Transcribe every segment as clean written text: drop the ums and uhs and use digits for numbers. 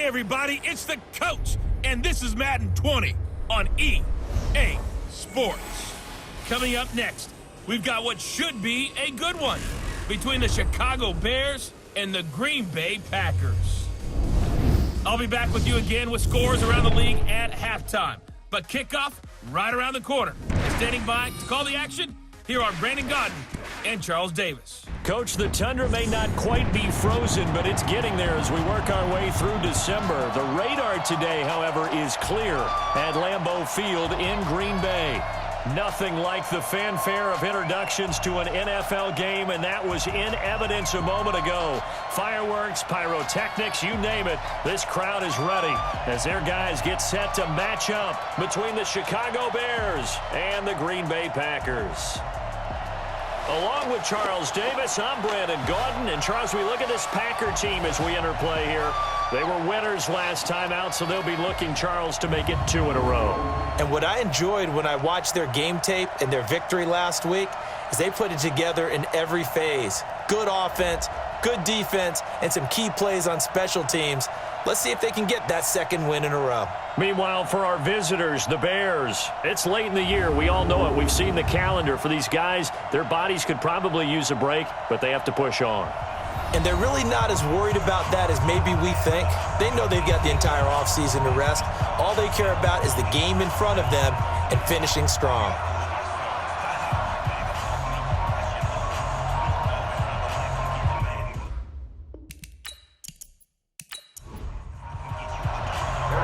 everybody, it's the coach, and this is Madden 20 on EA Sports. Coming up next, we've got what should be a good one between the Chicago Bears and the Green Bay Packers. I'll be back with you again with scores around the league at halftime, but kickoff right around the corner. Standing by to call the action, here are Brandon Godden and Charles Davis. Coach, the tundra may not quite be frozen, but it's getting there as we work our way through December. The radar today, however, is clear at Lambeau Field in Green Bay. Nothing like the fanfare of introductions to an NFL game, and that was in evidence a moment ago. Fireworks, pyrotechnics, you name it, this crowd is ready as their guys get set to match up between the Chicago Bears and the Green Bay Packers. Along with Charles Davis, I'm Brandon Gaudin. And Charles, we look at this Packer team as we enter play here. They were winners last time out, so they'll be looking, Charles, to make it 2 in a row. And what I enjoyed when I watched their game tape and their victory last week is they put it together in every phase. Good offense, good defense, and some key plays on special teams. Let's see if they can get that second win in a row. Meanwhile, for our visitors, the Bears, it's late in the year. We all know it. We've seen the calendar for these guys. Their bodies could probably use a break, but they have to push on. And they're really not as worried about that as maybe we think. They know they've got the entire offseason to rest. All they care about is the game in front of them and finishing strong.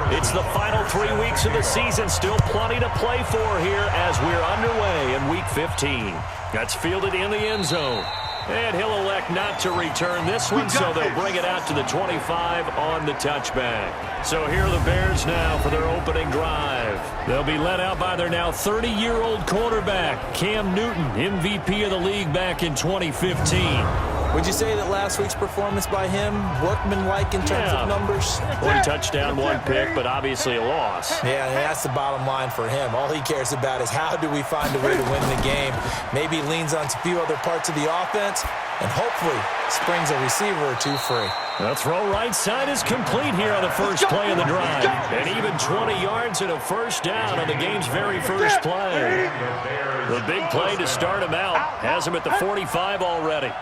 It's the final 3 weeks of the season. Still plenty to play for here as we're underway in Week 15. That's fielded in the end zone. And he'll elect not to return this one, so they'll bring it out to the 25 on the touchback. So here are the Bears now for their opening drive. They'll be led out by their now 30-year-old quarterback, Cam Newton, MVP of the league back in 2015. Would you say that last week's performance by him, workmanlike in terms of numbers? 1 touchdown, 1 pick, but obviously a loss. Yeah, and that's the bottom line for him. All he cares about is how do we find a way to win the game. Maybe leans on a few other parts of the offense, and hopefully springs a receiver or two free. The throw right side is complete here on the first play of the drive. And even 20 yards and a first down on the game's very first play. The big play to start him out has him at the 45 already.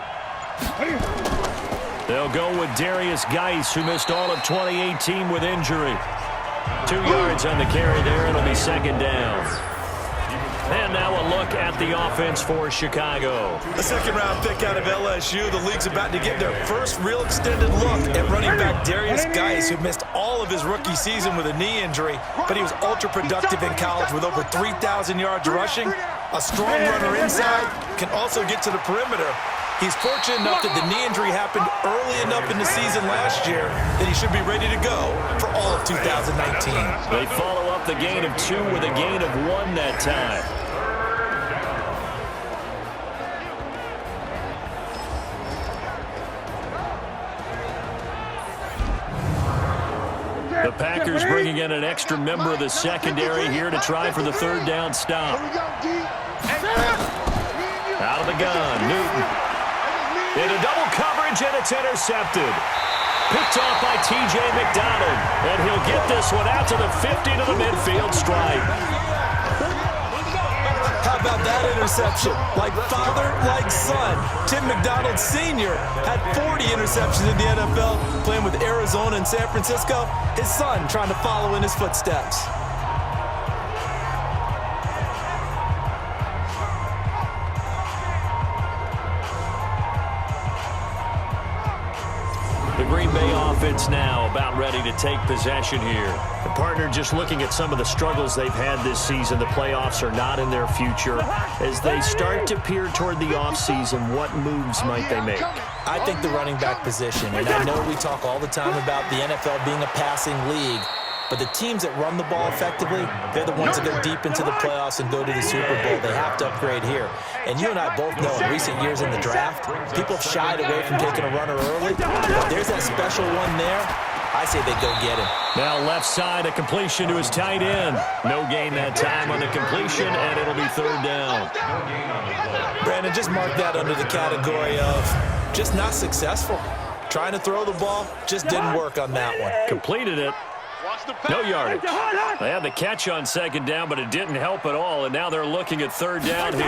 They'll go with Darius Geis, who missed all of 2018 with injury. 2 yards on the carry there. It'll be second down. And now a look at the offense for Chicago. A second-round pick out of LSU. The league's about to get their first real extended look at running back Darius Geis, who missed all of his rookie season with a knee injury, but he was ultra-productive in college with over 3,000 yards rushing. A strong runner inside, can also get to the perimeter. He's fortunate enough that the knee injury happened early enough in the season last year that he should be ready to go for all of 2019. They follow up the gain of 2 with a gain of 1 that time. The Packers bringing in an extra member of the secondary here to try for the third down stop. Out of the gun, Newton. Into double coverage, and it's intercepted. Picked off by T.J. McDonald. And he'll get this one out to the 50 to the midfield stripe. How about that interception? Like father, like son. Tim McDonald Sr. had 40 interceptions in the NFL, playing with Arizona and San Francisco. His son trying to follow in his footsteps. The Green Bay offense now about ready to take possession here. The partner just looking at some of the struggles they've had this season. The playoffs are not in their future. As they start to peer toward the offseason, what moves might they make? I think the running back position, and I know we talk all the time about the NFL being a passing league, but the teams that run the ball effectively, they're the ones that go deep into the playoffs and go to the Super Bowl. They have to upgrade here. And you and I both know in recent years in the draft, people have shied away from taking a runner early. But there's that special one there. I say they go get him. Now left side, a completion to his tight end. No gain that time on the completion, and it'll be third down. Brandon, just mark that under the category of just not successful. Trying to throw the ball, just didn't work on that one. Completed it. No yardage. They had the catch on second down, but it didn't help at all, and now they're looking at third down here.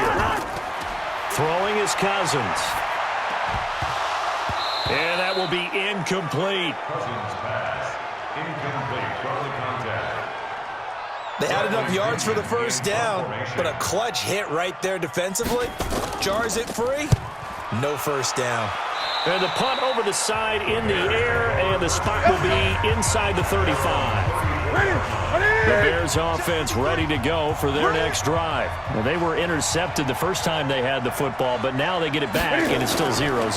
Throwing is Cousins. And that will be incomplete. They had enough yards for the first down, but a clutch hit right there defensively. Jars it free. No first down. And the punt over the side in the air, and the spot will be inside the 35. The Bears offense ready to go for their next drive. Well, they were intercepted the first time they had the football, but now they get it back, and it's still 0-0.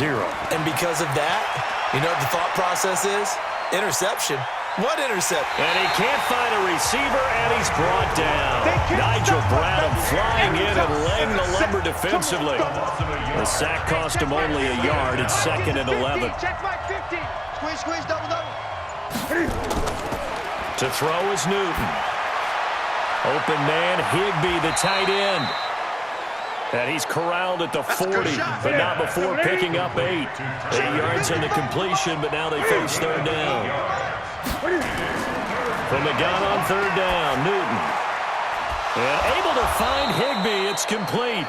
And because of that, you know what the thought process is? Interception. What intercept? And he can't find a receiver, and he's brought down. Nigel Bradham flying in and laying the lumber defensively. The sack cost him only a yard. It's 2nd and 11. Check my 50. Squeeze, double. To throw is Newton. Open man, Higbee, the tight end. And he's corralled at the 40, but not before picking up 8. 8 yards in the completion, but now they face third down. From the gun on third down, Newton. And able to find Higbee, it's complete.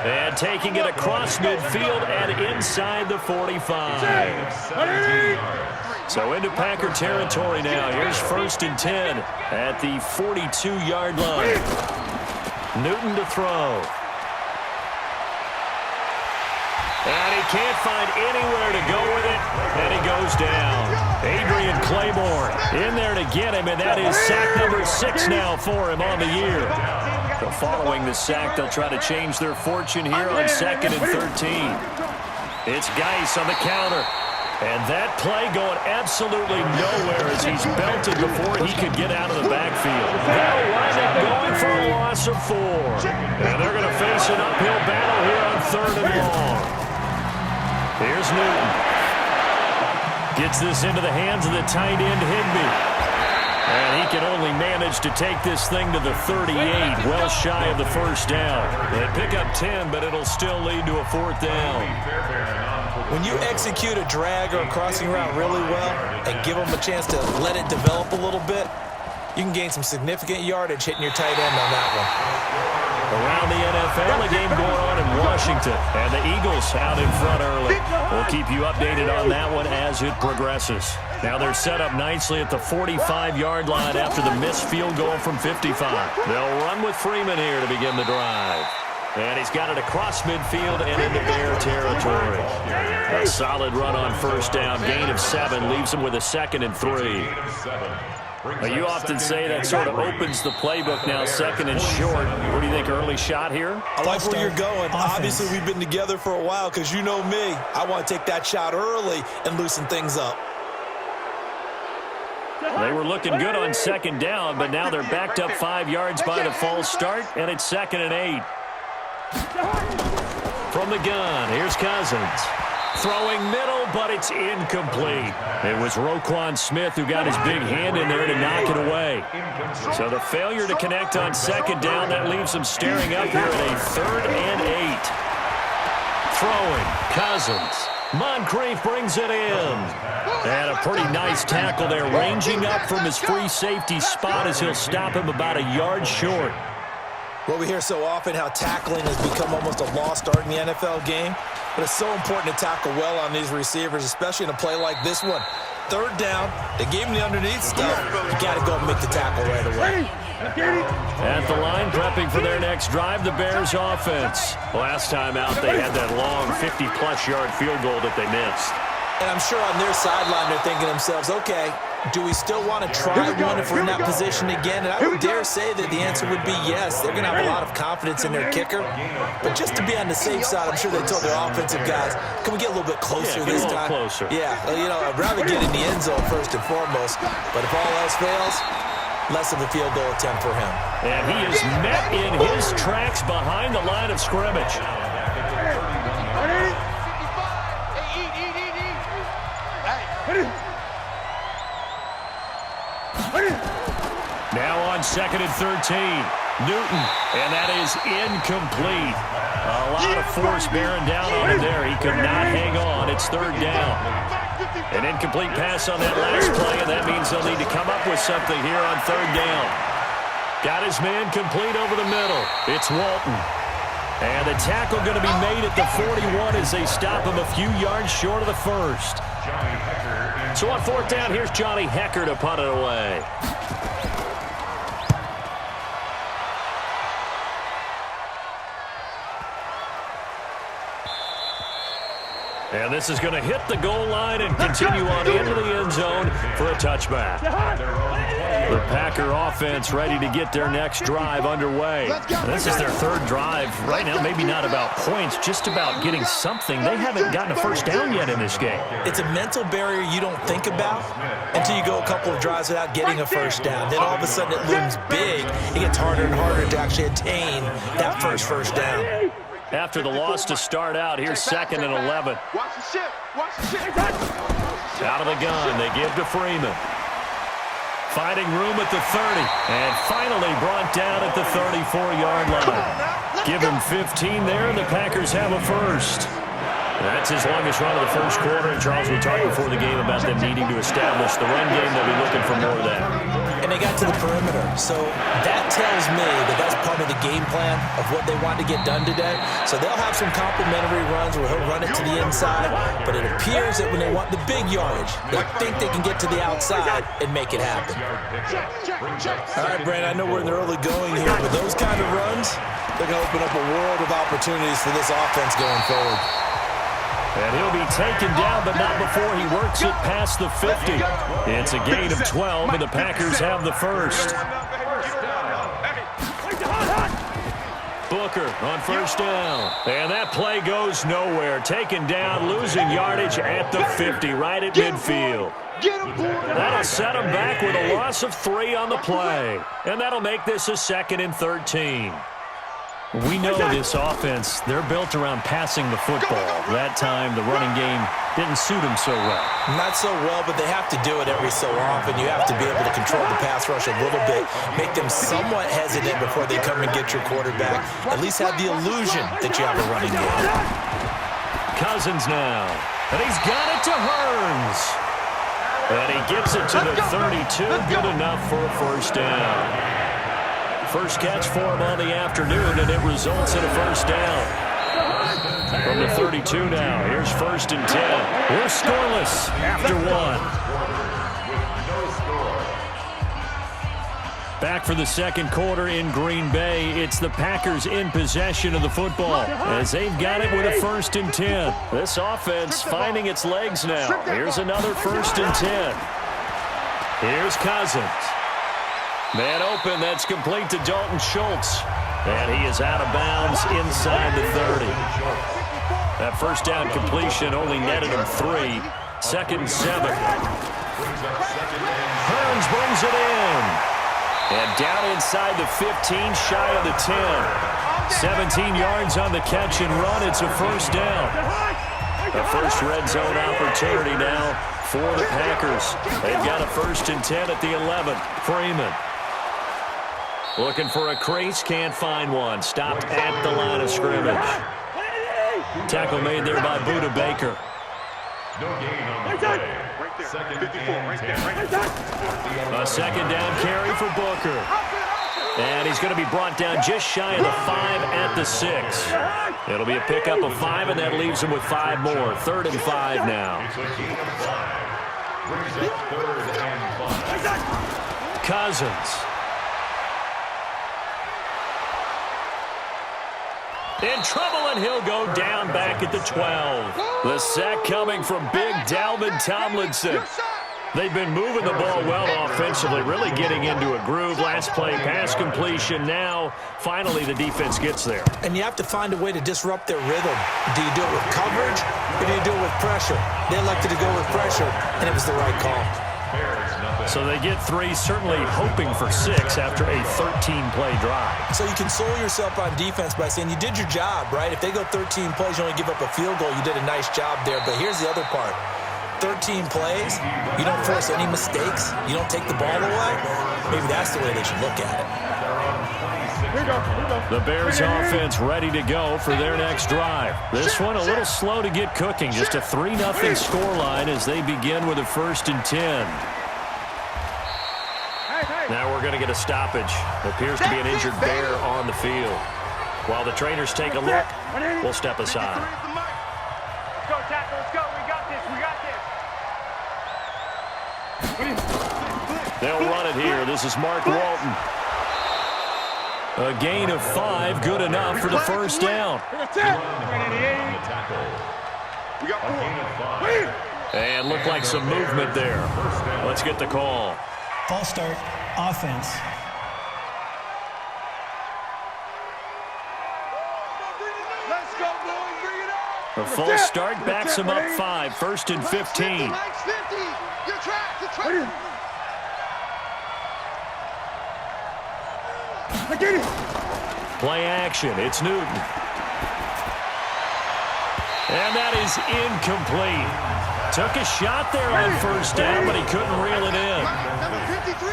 And taking it across midfield and inside the 45. So into Packer territory now. Here's 1st and 10 at the 42-yard line. Newton to throw. And he can't find anywhere to go with it, and he goes down. Adrian Claiborne in there to get him, and that is sack number 6 now for him on the year. So following the sack, they'll try to change their fortune here on 2nd and 13. It's Geis on the counter. And that play going absolutely nowhere as he's belted before he could get out of the backfield. They'll wind up going for a loss of 4. And they're going to face an uphill battle here on 3rd and long. Here's Newton. Gets this into the hands of the tight end, Higbee. And he can only manage to take this thing to the 38, well shy of the first down. They pick up 10, but it'll still lead to a 4th down. When you execute a drag or a crossing route really well and give them a chance to let it develop a little bit, you can gain some significant yardage hitting your tight end on that one. Around the NFL, a game going on in Washington, and the Eagles out in front early. We'll keep you updated on that one as it progresses. Now they're set up nicely at the 45-yard line after the missed field goal from 55. They'll run with Freeman here to begin the drive. And he's got it across midfield and into Bear territory. A solid run on first down. Gain of 7 leaves him with a 2nd and 3. Well, you often say that sort of opens the playbook now, 2nd and short. What do you think, early shot here? I like where you're going. Obviously, we've been together for a while because you know me. I want to take that shot early and loosen things up. They were looking good on 2nd down, but now they're backed up 5 yards by the false start, and it's 2nd and 8. From the gun, here's Cousins. Throwing middle, but it's incomplete. It was Roquan Smith who got his big hand in there to knock it away. So the failure to connect on 2nd down, that leaves them staring up here at a 3rd and 8. Throwing, Cousins. Moncrief brings it in. And a pretty nice tackle there, ranging up from his free safety spot as he'll stop him about a yard short. Well, we hear so often how tackling has become almost a lost art in the NFL game, but it's so important to tackle well on these receivers, especially in a play like this one. 3rd down, they gave him the underneath stuff. You got to go and make the tackle right away. At the line, prepping for their next drive, the Bears offense. Last time out, they had that long 50-plus yard field goal that they missed. And I'm sure on their sideline, they're thinking to themselves, okay, do we still want to try one if we're in that position again? And I would dare say that the answer would be yes. They're going to have a lot of confidence in their kicker. But just to be on the safe side, I'm sure they told their offensive guys, can we get a little bit closer this time? Closer. Yeah, you know, I'd rather get in the end zone first and foremost. But if all else fails, less of a field goal attempt for him. And he is met in his tracks behind the line of scrimmage. Now on 2nd and 13, Newton, and that is incomplete. A lot of force bearing down on him there. He could not hang on. It's 3rd down. An incomplete pass on that last play, and that means they'll need to come up with something here on third down. Got his man complete over the middle. It's Walton. And the tackle going to be made at the 41 as they stop him a few yards short of the first. So on fourth down, here's Johnny Hecker to punt it away. And this is going to hit the goal line and continue on into the end zone for a touchback. The Packer offense ready to get their next drive underway. And this is their third drive. Right now, maybe not about points, just about getting something. They haven't gotten a first down yet in this game. It's a mental barrier you don't think about until you go a couple of drives without getting a first down. Then all of a sudden it looms big. It gets harder and harder to actually attain that first down. After the loss to start out, here's 2nd and 11. Watch the ship. Watch the ship. Out of the gun, they give to Freeman. Finding room at the 30, and finally brought down at the 34-yard line. Give him 15 there, and the Packers have a first. That's his longest run of the first quarter, and Charles, we talked before the game about them needing to establish the run game. They'll be looking for more of that. And they got to the perimeter, so that tells me that that's part of the game plan of what they want to get done today. So they'll have some complimentary runs where he'll run it to the inside, but it appears that when they want the big yardage, they think they can get to the outside and make it happen. All right, Brandon, I know we're in the early going here, but those kind of runs, they're going to open up a world of opportunities for this offense going forward. And he'll be taken down, but not before he works it past the 50. It's a gain of 12, and the Packers have the first. Booker on first down. And that play goes nowhere. Taken down, losing yardage at the 50, right at midfield. That'll set him back with a loss of 3 on the play. And that'll make this a 2nd and 13. We know this offense, they're built around passing the football. That time, the running game didn't suit them so well. Not so well, but they have to do it every so often. You have to be able to control the pass rush a little bit, make them somewhat hesitant before they come and get your quarterback. At least have the illusion that you have a running game. Cousins now, and he's got it to Hearns. And he gets it to the 32, good enough for a first down. First catch for him on the afternoon, and it results in a first down. From the 32 now, here's 1st and 10. We're scoreless after 1. Back for the second quarter in Green Bay. It's the Packers in possession of the football as they've got it with a 1st and 10. This offense finding its legs now. Here's another 1st and 10. Here's Cousins. Man open, that's complete to Dalton Schultz. And he is out of bounds inside the 30. That first down completion only netted him 3. 2nd and 7. Hearns brings it in. And down inside the 15, shy of the 10. 17 yards on the catch and run. It's a first down. The first red zone opportunity now for the Packers. They've got a 1st and 10 at the 11. Freeman. Looking for a crease, can't find one. Stopped at the line of scrimmage. Tackle made there by Budda Baker. A 2nd down carry for Booker. And he's going to be brought down just shy of the 5 at the 6. It'll be a pickup of 5, and that leaves him with 5 more. 3rd and 5 now. Cousins. In trouble, and he'll go down back at the 12. The sack coming from big Dalvin Tomlinson. They've been moving the ball well offensively, really getting into a groove. Last play, pass completion. Now, finally, the defense gets there. And you have to find a way to disrupt their rhythm. Do you do it with coverage, or do you do it with pressure? They elected to go with pressure, and it was the right call. So they get 3, certainly hoping for 6 after a 13-play drive. So you console yourself on defense by saying you did your job, right? If they go 13 plays, you only give up a field goal, you did a nice job there. But here's the other part. 13 plays, you don't force any mistakes, you don't take the ball away. Maybe that's the way they should look at it. The Bears offense ready to go for their next drive. This one a little slow to get cooking. Just a 3-0 scoreline as they begin with a 1st and 10. Now we're going to get a stoppage. Appears to be an injured Bear on the field. While the trainers take a look, we'll step aside. Let's go, tackle. Let's go. We got this. We got this. They'll run it here. This is Mark Walton. A gain of 5, good enough for the 1st down. We got 4. And looked like some movement there. Let's get the call. False start, offense. Let's go, boys. Bring it on. A false start backs him up 5, 1st and 15. Max 50. You're trapped. You're trapped. Play action. It's Newton. And that is incomplete. Took a shot there on 1st down, but he couldn't reel it in.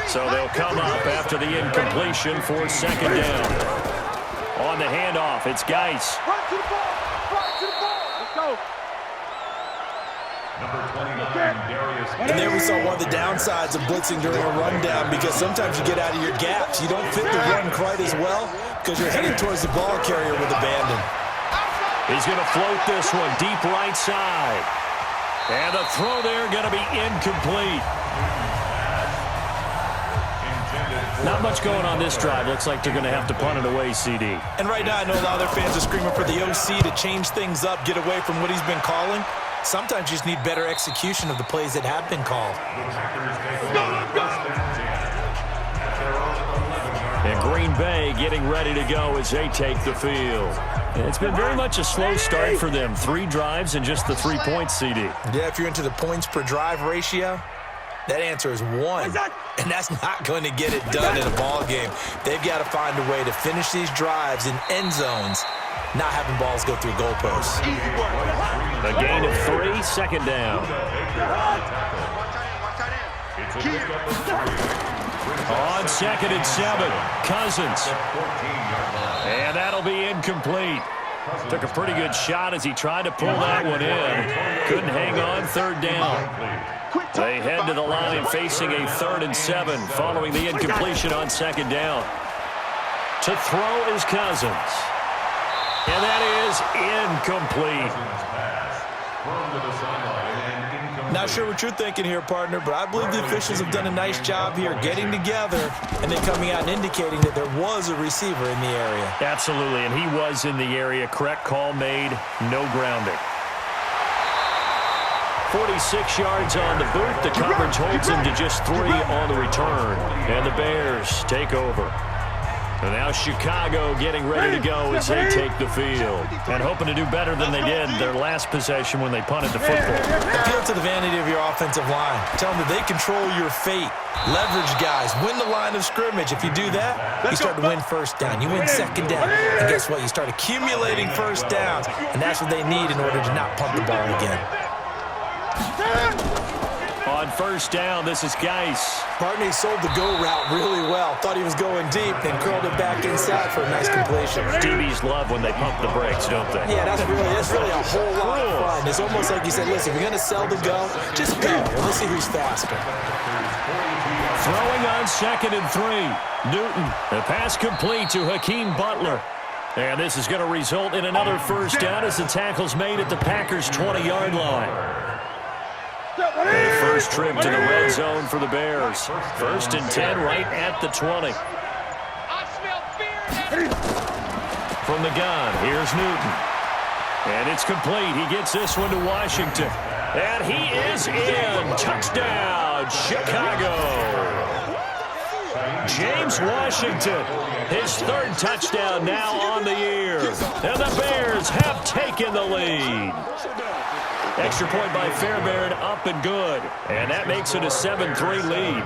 So they'll come up after the incompletion for 2nd down. On the handoff, it's Geis. Run to the ball. Run to the ball. Let's go. And there we saw one of the downsides of blitzing during a rundown, because sometimes you get out of your gaps. You don't fit the run quite as well because you're headed towards the ball carrier with abandon. He's going to float this one deep right side. And the throw there going to be incomplete. Not much going on this drive. Looks like they're going to have to punt it away, CD. And right now I know a lot of their fans are screaming for the OC to change things up, get away from what he's been calling. Sometimes you just need better execution of the plays that have been called. And Green Bay getting ready to go as they take the field. And it's been very much a slow start for them. 3 drives and just the 3 points, CD. Yeah, if you're into the points per drive ratio, that answer is 1. And that's not going to get it done in a ball game. They've got to find a way to finish these drives in end zones, not having balls go through goalposts. A gain of 3, 2nd down. On 2nd and 7, Cousins. And that'll be incomplete. Took a pretty good shot as he tried to pull that one in. Couldn't hang on, 3rd down. They head to the line facing a 3rd and 7 following the incompletion on 2nd down. To throw is Cousins. And that is incomplete. Not sure what you're thinking here, partner, but I believe the officials have done a nice job here getting together and then coming out and indicating that there was a receiver in the area. Absolutely, and he was in the area. Correct call made, no grounding. 46 yards on the boot. The coverage holds him to just 3 on the return. And the Bears take over. And now Chicago getting ready to go as they take the field. And hoping to do better than they did their last possession when they punted the football. Appeal to the vanity of your offensive line. Tell them that they control your fate. Leverage guys. Win the line of scrimmage. If you do that, you start to win 1st down. You win 2nd down. And guess what? You start accumulating 1st downs. And that's what they need in order to not punt the ball again. On 1st down, this is Geis. Partney sold the go route really well. Thought he was going deep, then curled it back inside for a nice completion. DBs love when they pump the brakes, don't they? Yeah, that's really a whole lot of fun. It's almost like you said, listen, if you're going to sell the go, just go. And let's see who's faster. Throwing on 2nd and 3. Newton, the pass complete to Hakeem Butler. And this is going to result in another 1st down as the tackle's made at the Packers' 20-yard line. A first trip to the red zone for the Bears. 1st and 10 right at the 20. From the gun, here's Newton. And it's complete. He gets this one to Washington. And he is in. Touchdown, Chicago. James Washington, his 3rd touchdown now on the year. And the Bears have taken the lead. Extra point by Fairbairn, up and good. And that makes it a 7-3 lead.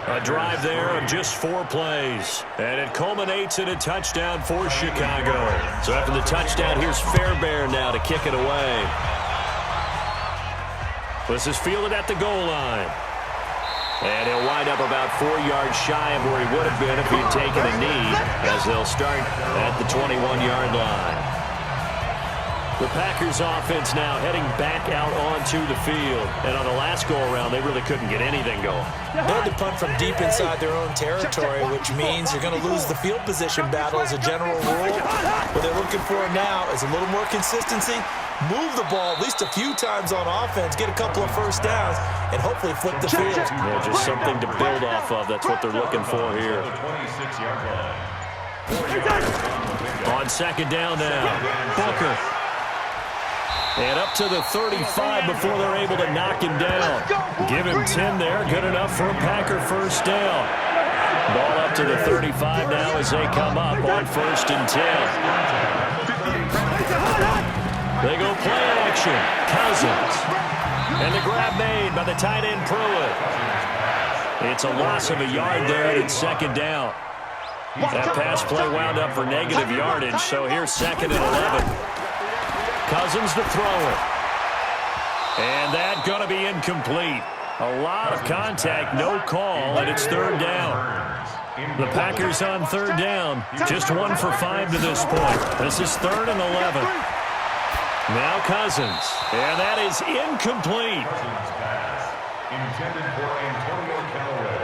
A drive there of just 4 plays. And it culminates in a touchdown for Chicago. So after the touchdown, here's Fairbairn now to kick it away. This is fielded at the goal line. And he'll wind up about 4 yards shy of where he would have been if he had taken a knee, as they'll start at the 21-yard line. The Packers offense now heading back out onto the field. And on the last go-around, they really couldn't get anything going. They had to punt from deep inside their own territory, which means you're going to lose the field position battle as a general rule. What they're looking for now is a little more consistency, move the ball at least a few times on offense, get a couple of first downs, and hopefully flip the field. Yeah, just something to build off of. That's what they're looking for here. On second down now, Booker. And up to the 35 before they're able to knock him down. Give him 10 there. Good enough for a Packer first down. Ball up to the 35 now as they come up on 1st and 10. They go play action. Cousins. And the grab made by the tight end Pruitt. It's a loss of a yard there, and it's second down. That pass play wound up for negative yardage, so here's 2nd and 11. Cousins to throw it. And that's going to be incomplete. A lot of contact, no call, and it's 3rd down. The Packers on 3rd down, just 1 for 5 to this point. This is 3rd and 11. Now Cousins, and that is incomplete. Intended for Antonio Callaway.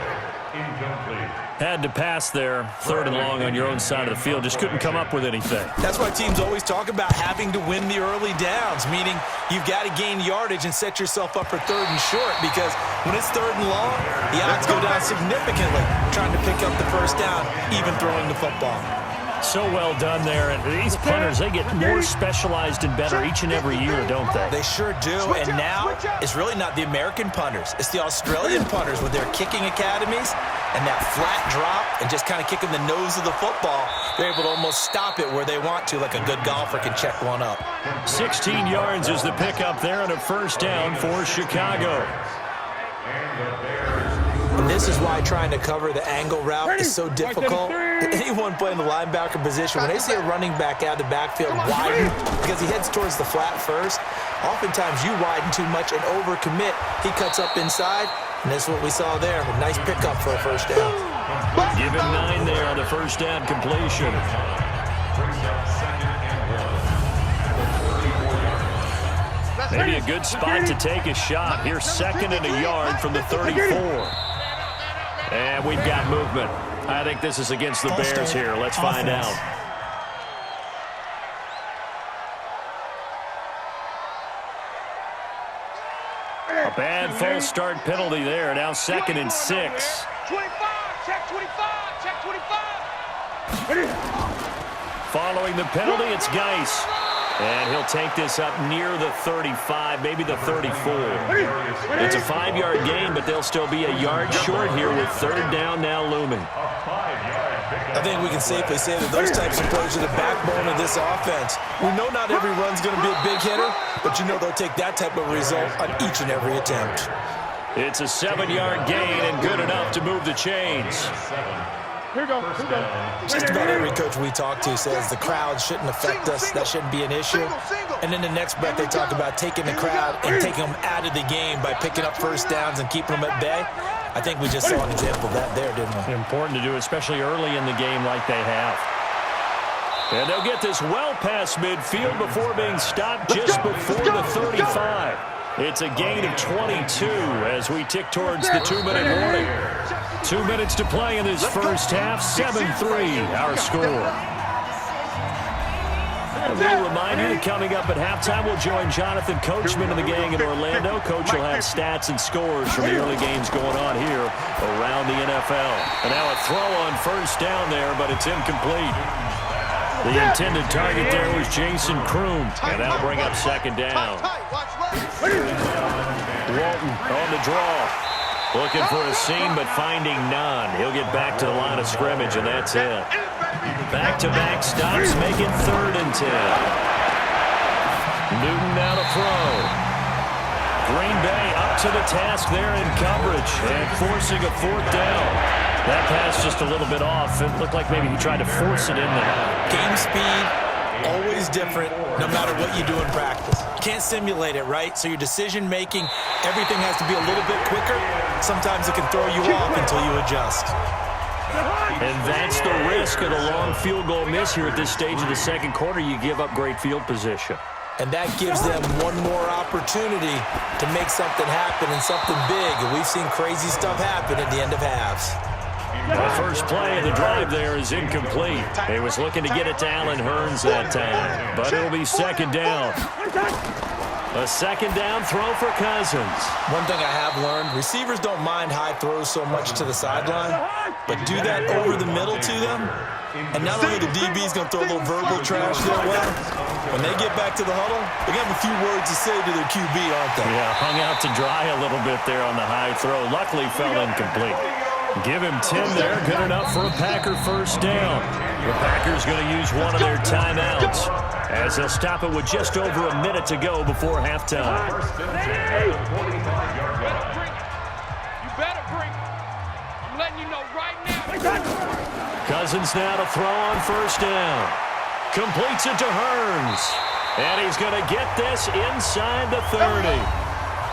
Incomplete. Had to pass there, 3rd and long on your own side of the field. Just couldn't come up with anything. That's why teams always talk about having to win the early downs, meaning you've got to gain yardage and set yourself up for 3rd and short, because when it's 3rd and long, the odds go down significantly trying to pick up the first down, even throwing the football. So well done there. And these punters, they get more specialized and better each and every year, don't they? They sure do. And now it's really not the American punters. It's the Australian punters with their kicking academies and that flat drop and just kind of kicking the nose of the football. They're able to almost stop it where they want to, like a good golfer can check one up. 16 yards is the pickup there on a first down for Chicago. And this is why trying to cover the angle route is so difficult. Anyone playing the linebacker position, when they see a running back out of the backfield widen because he heads towards the flat first, oftentimes you widen too much and overcommit. He cuts up inside, and that's what we saw there. A nice pickup for a first down. Give him 9 there on the first down completion. Maybe a good spot to take a shot. Here's 2nd and a yard from the 34. And we've got movement. I think this is against the Bears here. Let's find out. A bad false start penalty there. Now 2nd and 6. 25, check 25, check 25. Following the penalty, it's Geis. And he'll take this up near the 35, maybe the 34. It's a 5-yard gain, but they'll still be a yard short here with 3rd down now looming. I think we can safely say that those types of plays are the backbone of this offense. We know not every run's going to be a big hitter, but you know they'll take that type of result on each and every attempt. It's a 7-yard gain and good enough to move the chains. Here we go. Just about every coach we talk to says the crowd shouldn't affect us. That shouldn't be an issue. And in the next breath, they talk about taking the crowd and taking them out of the game by picking up first downs and keeping them at bay. I think we just saw an example of that there, didn't we? Important to do, especially early in the game like they have. And they'll get this well past midfield before being stopped just before the 35. It's a gain of 22 as we tick towards the 2-minute warning. 2 minutes to play in this first half. 7-3 our score. We'll remind you that coming up at halftime, we'll join Jonathan Coachman and the gang in Orlando. Coach will have stats and scores from the early games going on here around the NFL. And now a throw on first down there, but it's incomplete. The intended target there was Jason Kroom, and that'll bring up 2nd down. Walton on the draw. Looking for a seam, but finding none. He'll get back to the line of scrimmage, and that's it. Back-to-back stops make it 3rd and 10. Newton now to throw. Green Bay up to the task there in coverage and forcing a 4th down. That pass just a little bit off. It looked like maybe he tried to force it in there. Game speed, always different no matter what you do in practice. You can't simulate it, right? So your decision-making, everything has to be a little bit quicker. Sometimes it can throw you off until you adjust. And that's the risk of the long field goal miss here at this stage of the second quarter. You give up great field position. And that gives them one more opportunity to make something happen and something big. And we've seen crazy stuff happen at the end of halves. The first play of the drive there is incomplete. He was looking to get it to Allen Hurns that time, but it'll be second down. A second down throw for Cousins. One thing I have learned, receivers don't mind high throws so much to the sideline, but do that over the middle to them, and not only the DB's going to throw a little verbal trash their way, when they get back to the huddle, they're going to have a few words to say to their QB, aren't they? Yeah, hung out to dry a little bit there on the high throw. Luckily fell incomplete. Give him 10 there. Good enough for a Packer first down. The Packers going to use one of their timeouts as they'll stop it with just over a minute to go before halftime. You better bring. I'm letting you know right now. Cousins now to throw on first down. Completes it to Hurns. And he's going to get this inside the 30.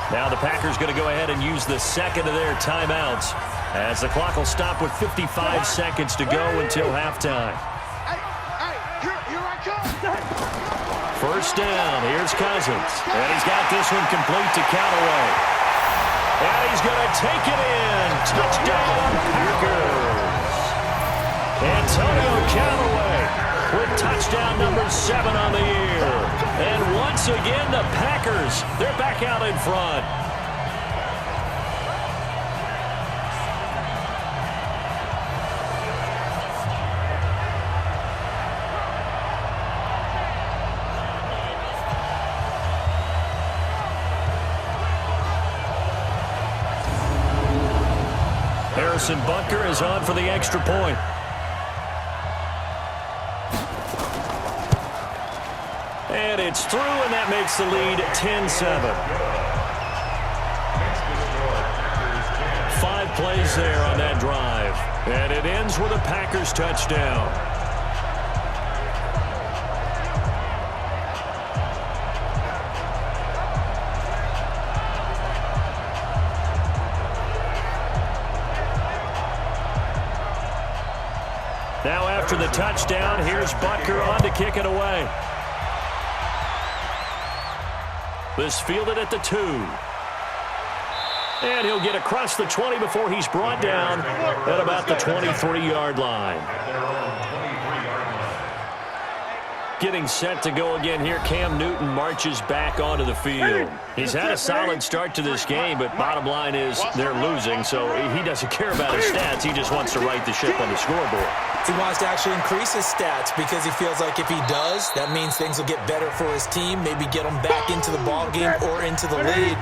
Now the Packers going to go ahead and use the second of their timeouts as the clock will stop with 55 seconds to go until halftime. Here I come. First down, here's Cousins. And he's got this one complete to Callaway. And he's going to take it in. Touchdown, Packers. Antonio Callaway with touchdown number 7 on the year. And once again, the Packers, they're back out in front. Harrison Butker is on for the extra point. And it's through, and that makes the lead 10-7. 5 plays there on that drive. And it ends with a Packers touchdown. Now after the touchdown, here's Butker on to kick it away. This fielded at the 2. And he'll get across the 20 before he's brought down at about the 23-yard line. Getting set to go again here, Cam Newton marches back onto the field. He's had a solid start to this game, but bottom line is they're losing, so he doesn't care about his stats. He just wants to right the ship on the scoreboard. He wants to actually increase his stats because he feels like if he does, that means things will get better for his team, maybe get them back into the ball game or into the lead.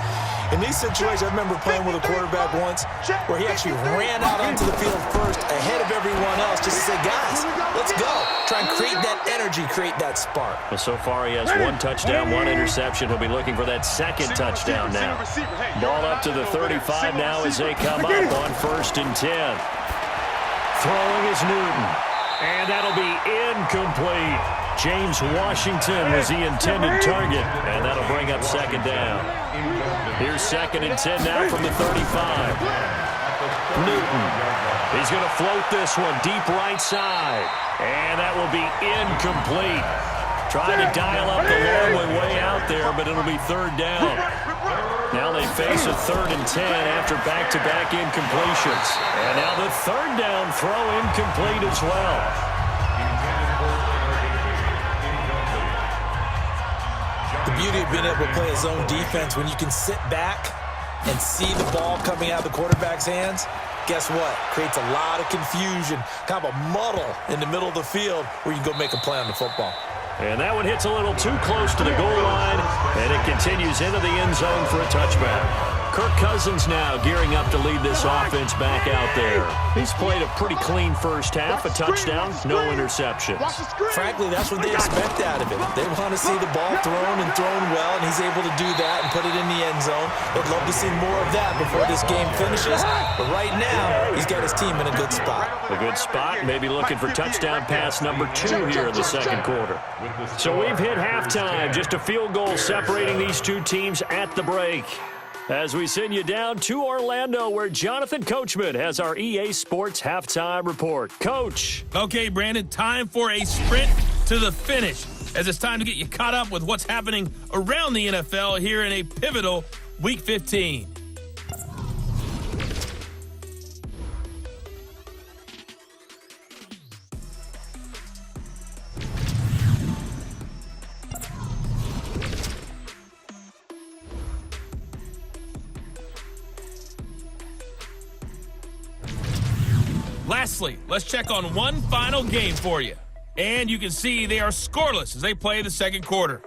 In these situations, I remember playing with a quarterback once where he actually ran out onto the field first ahead of everyone else just to say, guys, let's go. Try and create that energy, create that spark. Well, so far he has 1 touchdown, 1 interception. He'll be looking for that second touchdown now. Ball up to the 35 now as they come up on 1st and 10. Throwing is Newton. And that'll be incomplete. James Washington was the intended target. And that'll bring up second down. Here's 2nd and 10 now from the 35. Newton. He's going to float this one deep right side. And that will be incomplete. Trying to dial up the long one way out there, but it'll be 3rd down. Now they face a 3rd and 10 after back-to-back incompletions. And now the 3rd down throw incomplete as well. The beauty of being able to play a zone defense when you can sit back and see the ball coming out of the quarterback's hands, guess what? Creates a lot of confusion, kind of a muddle in the middle of the field where you can go make a play on the football. And that one hits a little too close to the goal line, and it continues into the end zone for a touchback. Kirk Cousins now gearing up to lead this offense back out there. He's played a pretty clean first half, a touchdown, no interceptions. Frankly, that's what they expect out of him. They want to see the ball thrown and thrown well, and he's able to do that and put it in the end zone. They'd love to see more of that before this game finishes. But right now, he's got his team in a good spot. A good spot, maybe looking for touchdown pass number 2 here in the second quarter. So we've hit halftime, just a field goal separating these two teams at the break. As we send you down to Orlando, where Jonathan Coachman has our EA Sports Halftime Report. Coach. Okay, Brandon, time for a sprint to the finish, as it's time to get you caught up with what's happening around the NFL here in a pivotal Week 15. Lastly, let's check on one final game for you. And you can see they are scoreless as they play the second quarter.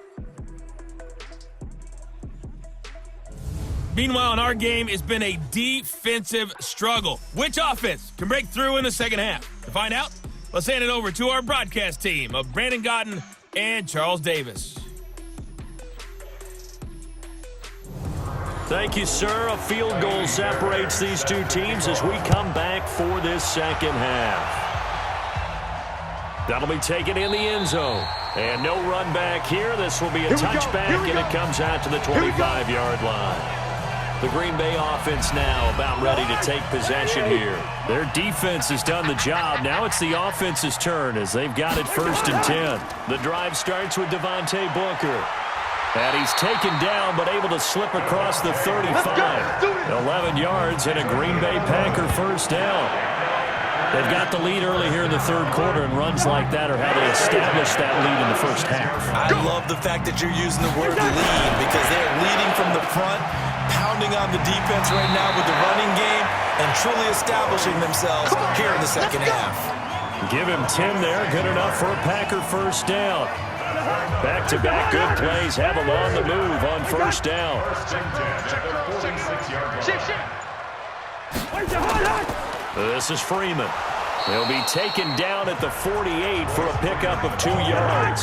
Meanwhile, in our game, it's been a defensive struggle. Which offense can break through in the second half? To find out, let's hand it over to our broadcast team of Brandon Gotten and Charles Davis. Thank you, sir. A field goal separates these two teams as we come back for this second half. That'll be taken in the end zone. And no run back here. This will be a touchback, and it comes out to the 25-yard line. The Green Bay offense now about ready to take possession here. Their defense has done the job. Now it's the offense's turn as they've got it 1st and 10. The drive starts with Devontae Booker. And he's taken down, but able to slip across the 35. 11 yards and a Green Bay Packer first down. They've got the lead early here in the third quarter, and runs like that are how they establish that lead in the first half. I love the fact that you're using the word lead, because they're leading from the front, pounding on the defense right now with the running game, and truly establishing themselves here in the second half. Give him 10 there, good enough for a Packer first down. Back-to-back good plays have them on the move on first down. This is Freeman. He'll be taken down at the 48 for a pickup of 2 yards.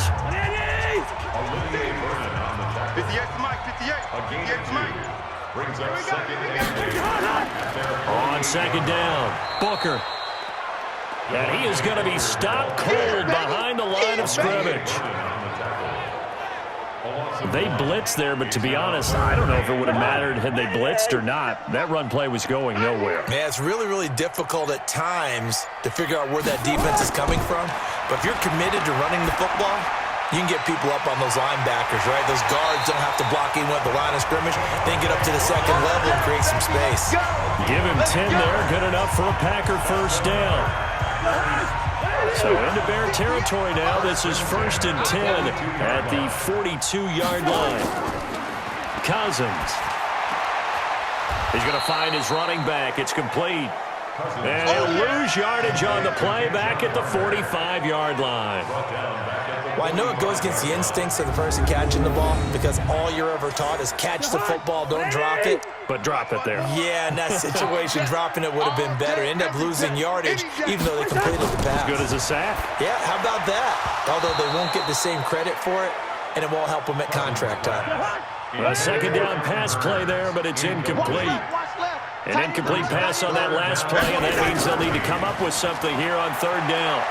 On second down, Booker. And he is going to be stopped cold behind the line of scrimmage. They blitzed there, but to be honest, I don't know if it would have mattered had they blitzed or not. That run play was going nowhere. Yeah, it's really, really difficult at times to figure out where that defense is coming from. But if you're committed to running the football, you can get people up on those linebackers, right? Those guards don't have to block even at the line of scrimmage. They can get up to the second level and create some space. Give him 10 there, good enough for a Packer first down. So into Bear territory now. This is 1st and 10 at the 42-yard line. Cousins. He's going to find his running back. It's complete. And he'll lose yardage on the play back at the 45-yard line. Well, I know it goes against the instincts of the person catching the ball, because all you're ever taught is catch the football, don't drop it. But drop it there. Yeah, in that situation, dropping it would have been better. End up losing yardage, even though they completed the pass. As good as a sack. Yeah, how about that? Although they won't get the same credit for it, and it won't help them at contract time. A second down pass play there, but it's incomplete. An incomplete pass on that last play, and that means they'll need to come up with something here on third down.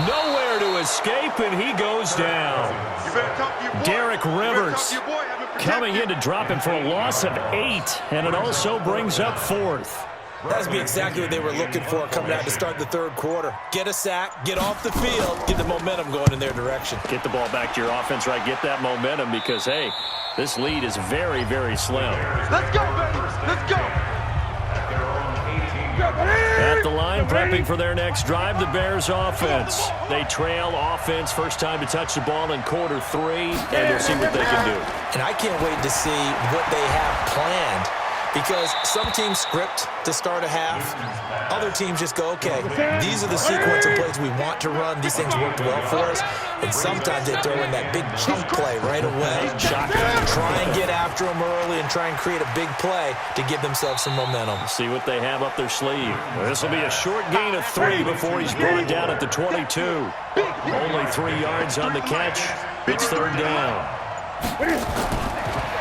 Nowhere to escape, and he goes down. Derek Rivers coming in to drop him for a loss of 8, and it also brings up 4th. That would be exactly what they were looking for coming out to start the third quarter. Get a sack, get off the field, get the momentum going in their direction. Get the ball back to your offense, right? Get that momentum, because, hey, this lead is very, very slim. Let's go, baby. Let's go. At the line, prepping for their next drive, the Bears offense. They trail offense, first time to touch the ball in quarter 3, and we'll see what they can do. And I can't wait to see what they have planned, because some teams script to start a half. other teams just go, okay, these are the sequence of plays we want to run. These things worked well for us. And sometimes they throw in that big chunk play right away. Shotgun, try and get after them early and try and create a big play to give themselves some momentum. See what they have up their sleeve. This will be a short gain of 3 before he's brought down at the 22. Only 3 yards on the catch. It's third down.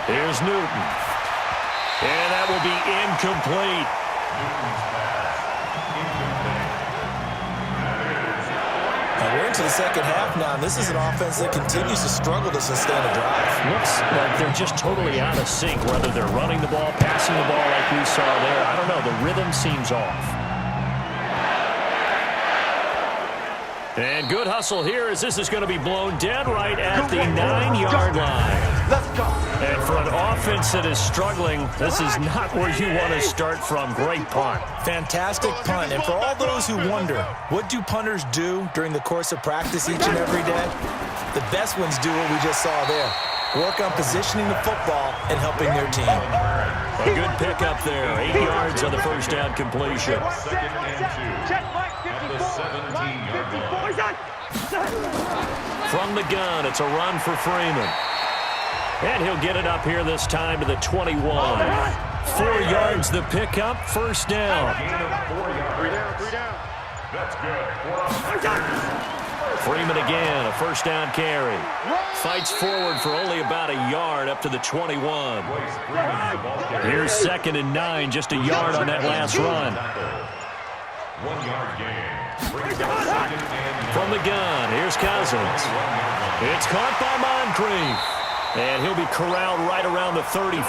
Here's Newton. And that will be incomplete. We're into the second half now, and this is an offense that continues to struggle to sustain a drive. Looks like they're just totally out of sync, whether they're running the ball, passing the ball like we saw there. I don't know. The rhythm seems off. And good hustle here as this is going to be blown dead right at the 9-yard line. Let's go. And for an offense that is struggling, this is not where you want to start from. Great punt. Fantastic punt. And for all those who wonder, what do punters do during the course of practice each and every day? The best ones do what we just saw there. Work on positioning the football and helping their team. A good pickup there. 8 yards on the first down completion. From the gun, it's a run for Freeman. And he'll get it up here this time to the 21. 4 yards the pickup, first down. 3 down. That's good. Freeman again, a first down carry. Fights forward for only about a yard up to the 21. Here's 2nd and 9, just a yard on that last run. 1 yard gain. From the gun, here's Cousins. It's caught by Moncrief. And he'll be corralled right around the 34.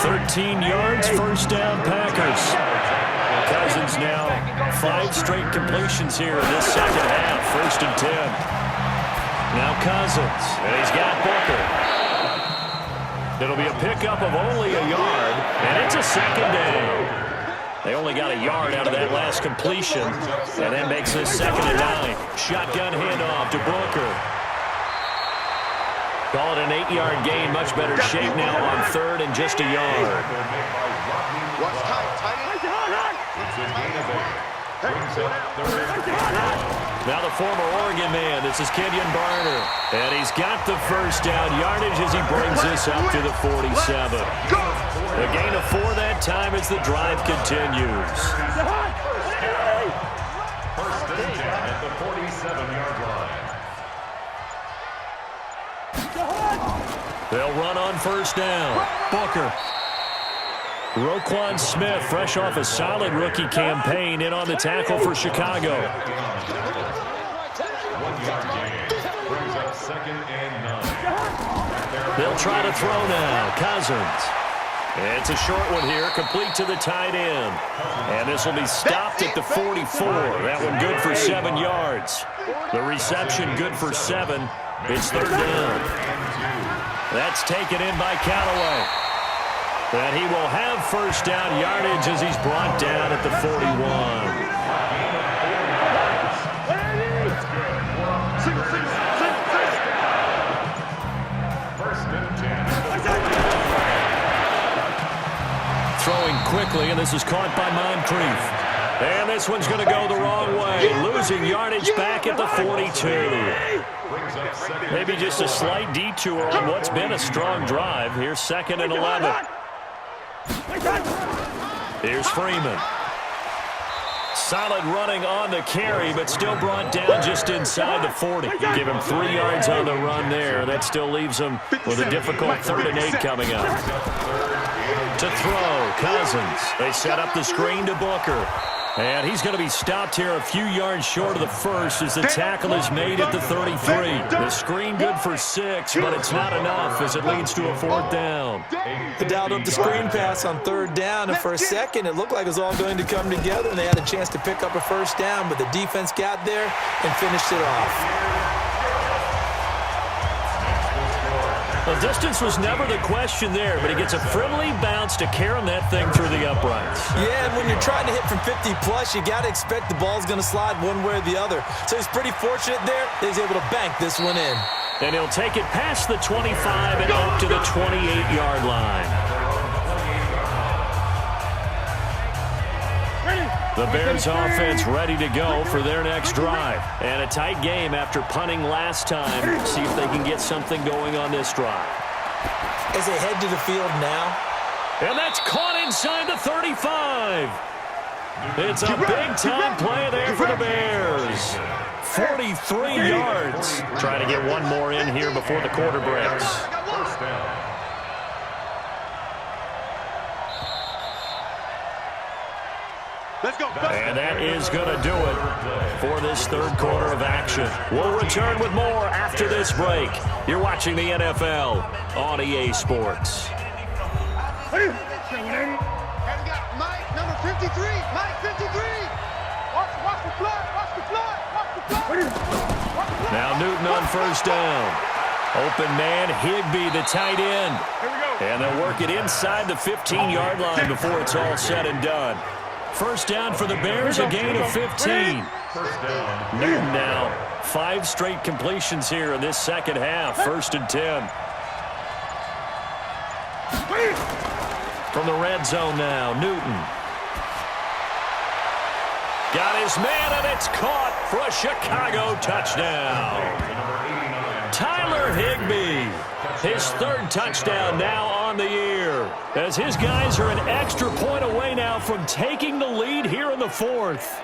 13 yards, first down Packers. Cousins now 5 straight completions here in this second half. 1st and 10. Now Cousins, and he's got Booker. It'll be a pickup of only a yard, and it's a second down. They only got a yard out of that last completion, and that makes this 2nd and 9. Shotgun handoff to Booker. Call it an 8-yard gain. Much better shape now on 3rd and just a yard. Watch tight. It's a gain of 8. Brings up 3rd. Now the former Oregon man. This is Kenyon Barner. And he's got the first down yardage as he brings this up to the 47. A gain of 4 that time as the drive continues. First and 10 at the 47-yard line. They'll run on first down. Booker. Roquan Smith, fresh off a solid rookie campaign, in on the tackle for Chicago. 1 yard gain. Brings up 2nd and 9. They'll try to throw now. Cousins. It's a short one here, complete to the tight end. And this will be stopped at the 44. That one good for 7 yards. The reception good for 7. It's 3rd down. That's taken in by Callaway. And he will have first down yardage as he's brought down at the 41. Throwing quickly, and this is caught by Moncrief. And this one's going to go the wrong way. Losing yardage back at the 42. Maybe just a slight detour on what's been a strong drive. Here's 2nd and 11. Here's Freeman. Solid running on the carry, but still brought down just inside the 40. Give him 3 yards on the run there. That still leaves him with a difficult 3rd and 8 coming up. To throw, Cousins. They set up the screen to Booker. And he's going to be stopped here a few yards short of the first as the tackle is made at the 33. The screen good for 6, but it's not enough as it leads to a 4th down. They dialed up the screen pass on 3rd down, and for a second it looked like it was all going to come together, and they had a chance to pick up a first down, but the defense got there and finished it off. Well, distance was never the question there, but he gets a friendly bounce to carry that thing through the uprights. Yeah, and when you're trying to hit from 50-plus, you got to expect the ball's going to slide one way or the other. So he's pretty fortunate there that he's able to bank this one in. And he'll take it past the 25 and up to the 28-yard line. Ready? The Bears offense ready to go for their next drive. And a tight game after punting last time. See if they can get something going on this drive. As they head to the field now. And that's caught inside the 35. It's a big-time play there for the Bears. 43 yards. Trying to get one more in here before the quarter breaks. First down. Let's go. And that is going to do it for this third quarter of action. We'll return with more after this break. You're watching the NFL on EA Sports. And we got Mike, number 53. Mike, 53. Watch the flood. Watch the flood. Watch the flood. Now Newton on first down. Open man, Higbee, the tight end. Here we go. And they'll work it inside the 15-yard line before it's all said and done. First down for the Bears, a gain of 15. First down. Newton now, 5 straight completions here in this second half. 1st and 10. From the red zone now, Newton. Got his man, and it's caught for a Chicago touchdown. Tyler Higbee, his 3rd touchdown now on the year, as his guys are an extra point away now from taking the lead here in the 4th.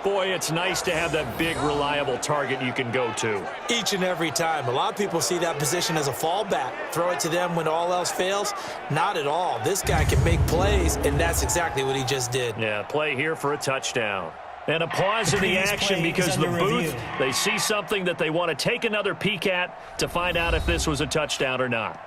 Boy, it's nice to have that big, reliable target you can go to. Each and every time. A lot of people see that position as a fallback. Throw it to them when all else fails. Not at all. This guy can make plays, and that's exactly what he just did. Yeah, play here for a touchdown. And a pause in the action because the booth, they see something that they want to take another peek at to find out if this was a touchdown or not.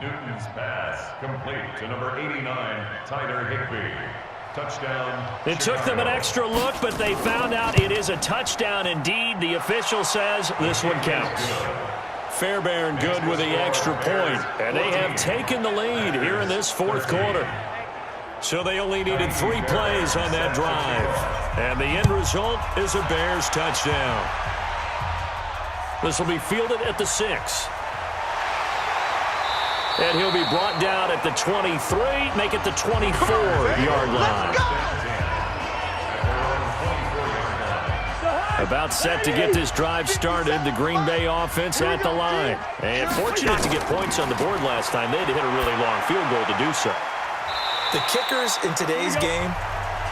Newton's pass complete to number 89, Tyler Higbee. Touchdown. It took them an extra look, but they found out it is a touchdown indeed. The official says this one counts. Fairbairn good with the extra point, and they have taken the lead here in this 4th quarter. So they only needed 3 plays on that drive, and the end result is a Bears touchdown. This will be fielded at the 6. And he'll be brought down at the 23, make it the 24-yard line. About set to get this drive started, the Green Bay offense at the line. And fortunate to get points on the board last time. They had to hit a really long field goal to do so. The kickers in today's game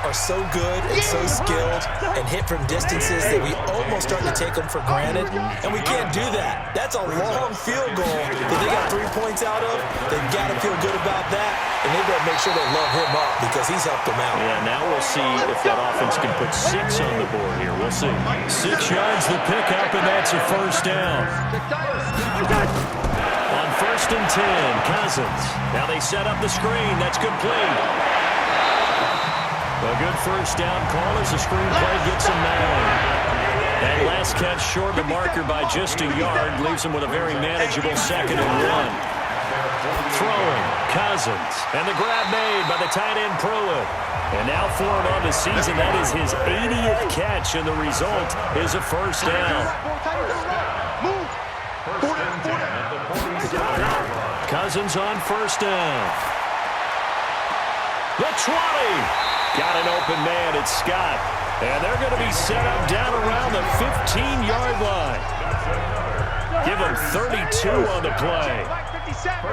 are so good and so skilled and hit from distances that we almost start to take them for granted, and we can't do that. That's a long field goal that they got 3 points out of. They've got to feel good about that, and they better make sure they love him up because he's helped them out. Yeah, now we'll see if that offense can put 6 on the board here. We'll see. 6 yards the pickup, and that's a first down. On 1st and 10, Cousins. Now they set up the screen. That's complete. A good first down call as the screen play gets him 9. That last catch short the marker by just a yard leaves him with a very manageable 2nd and 1. Throwing, Cousins, and the grab made by the tight end Pruitt. And now for him on the season, that is his 80th catch, and the result is a first down. Cousins on first down. The 20. Got an open man, it's Scott. And they're going to be set up down around the 15-yard line. Give them 32 on the play.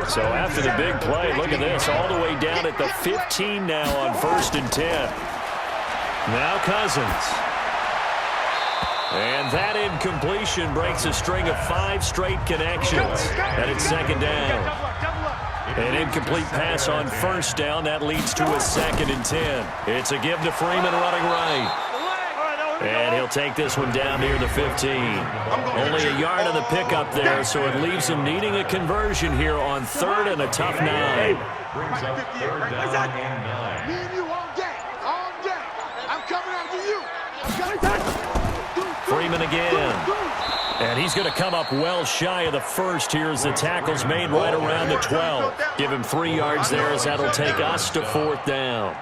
So after the big play, look at this, all the way down at the 15 now on 1st and 10. Now Cousins. And that incompletion breaks a string of 5 straight connections. And it's 2nd down. An incomplete pass on first down. That leads to a 2nd and 10. It's a give to Freeman running right. And he'll take this one down near the 15. Only a yard of the pickup there, so it leaves him needing a conversion here on 3rd and a tough 9. Brings up 3rd down and 9. Me and you all day. All day. I'm coming after you. I'm coming after you. Freeman again. And he's going to come up well shy of the first here as the tackle's made right around the 12. Give him 3 yards there as that'll take us to 4th down.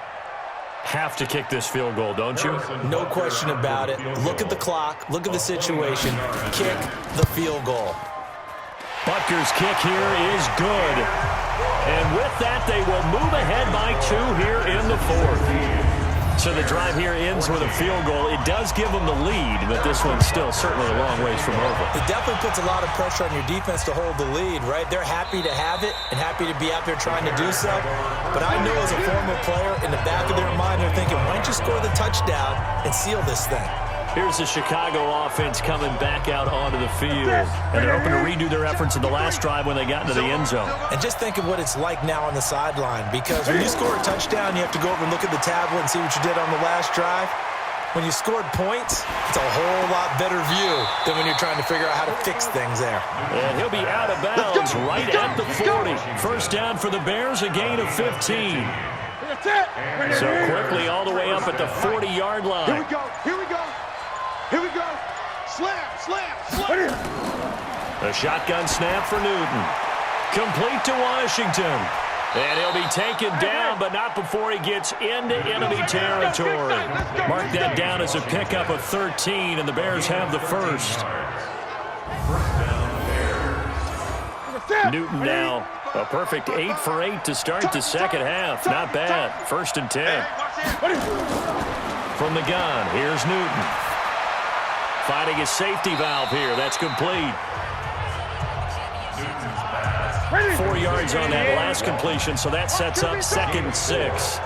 Have to kick this field goal, don't you? No question about it. Look at the clock. Look at the situation. Kick the field goal. Butker's kick here is good. And with that, they will move ahead by 2 here in the 4th. So the drive here ends with a field goal. It does give them the lead, but this one's still certainly a long ways from over. It definitely puts a lot of pressure on your defense to hold the lead, right? They're happy to have it and happy to be out there trying to do so. But I know as a former player, in the back of their mind, they're thinking, why don't you score the touchdown and seal this thing? Here's the Chicago offense coming back out onto the field. And they're hoping to redo their efforts in the last drive when they got into the end zone. And just think of what it's like now on the sideline, because when you score a touchdown, you have to go over and look at the tablet and see what you did on the last drive. When you scored points, it's a whole lot better view than when you're trying to figure out how to fix things there. And he'll be out of bounds right at the 40. First down for the Bears, a gain of 15. So quickly all the way up at the 40-yard line. Here we go. Here we go. Here we go. Slam, slam, slam. A shotgun snap for Newton. Complete to Washington. And he'll be taken down, but not before he gets into enemy territory. Mark that down as a pickup of 13, and the Bears have the first. Newton now a perfect 8 for 8 to start the second half. Not bad. 1st and 10. From the gun, here's Newton. Finding his safety valve here. That's complete. 4 yards on that last completion, so that sets up 2nd and 6.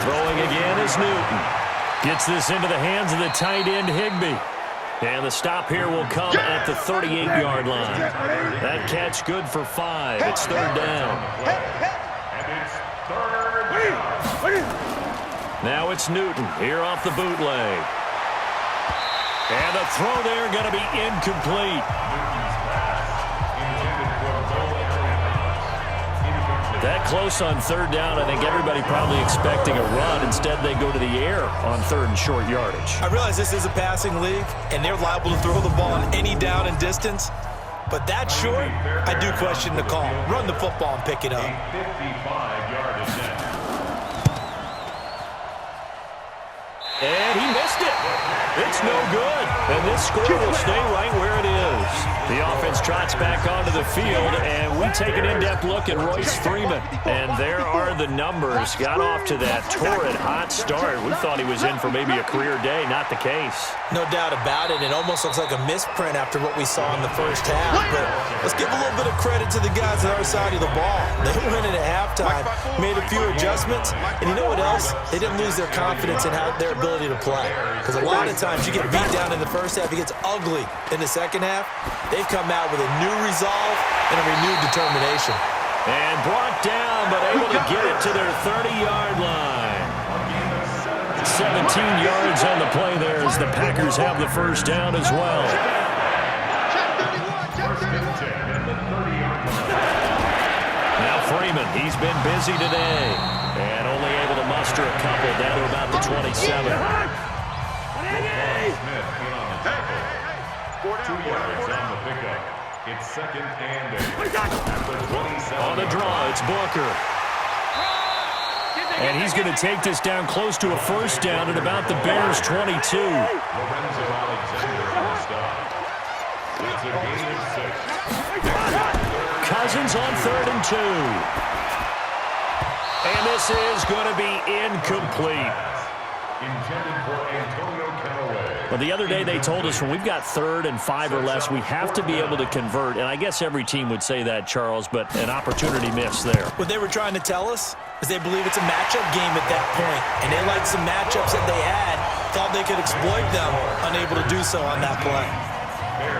Throwing again is Newton. Gets this into the hands of the tight end, Higbee. And the stop here will come at the 38-yard line. That catch good for 5. It's 3rd down. Now it's Newton here off the bootleg. And the throw there going to be incomplete. That close on 3rd down, I think everybody probably expecting a run. Instead, they go to the air on 3rd and short yardage. I realize this is a passing league, and they're liable to throw the ball on any down and distance. But that short, I do question the call. Run the football and pick it up. 55-yard attempt. And he missed it. It's no good. And this score will stay right where it is. The offense trots back onto the field, and we take an in-depth look at Royce Freeman. And there are the numbers. Got off to that torrid hot start. We thought he was in for maybe a career day. Not the case. No doubt about it. It almost looks like a misprint after what we saw in the first half. But let's give a little bit of credit to the guys on our side of the ball. They went in at halftime, made a few adjustments, and you know what else? They didn't lose their confidence in their ability to play. Because a lot of times you get beat down in the first half, it gets ugly in the second half. They've come out with a new resolve and a renewed determination. And brought down, but able to get it to their 30-yard line. 17 yards on the play there as the Packers have the first down as well. Now Freeman, he's been busy today and only able to muster a couple down to about the 27. Smith in on the tackle. 2 yards on the pickup. It's 2nd and 8. At the 27. On the draw, it's Booker. And he's going to take this down close to a first down at about the Bears' 22. Lorenzo Alexander on the stop. It's a gain of 6. Cousins on 3rd and 2. And this is going to be incomplete. Intended for Antonio Callaway. Well, the other day they told us when we've got 3rd and 5 or less, we have to be able to convert. And I guess every team would say that, Charles, but an opportunity missed there. What they were trying to tell us is they believe it's a matchup game at that point. And they liked some matchups that they had, thought they could exploit them, unable to do so on that play.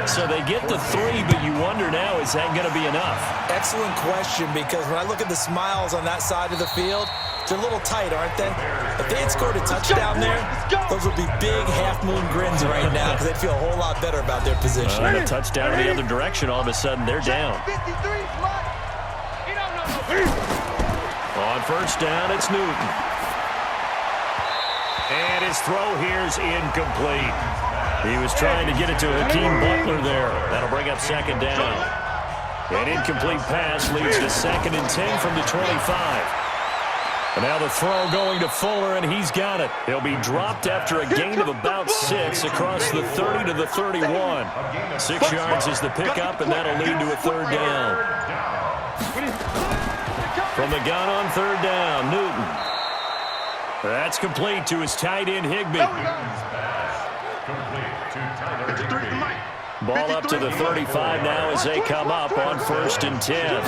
So they get the 3, but you wonder now, is that going to be enough? Excellent question, because when I look at the smiles on that side of the field, they're a little tight, aren't they? If they had scored a touchdown there, those would be big half-moon grins right now because they'd feel a whole lot better about their position. And a touchdown in the other direction, all of a sudden, they're down. On first down, it's Newton. And his throw here is incomplete. He was trying to get it to Hakeem Butler there. That'll bring up second down. An incomplete pass leads to 2nd and 10 from the 25. And now the throw going to Fuller, and he's got it. He'll be dropped after a gain of about 6 across the 30 to the 31. 6 yards is the pickup, and that'll lead to a 3rd down. From the gun on 3rd down, Newton. That's complete to his tight end, Higbee. Ball up to the 35 now as they come up on 1st and 10.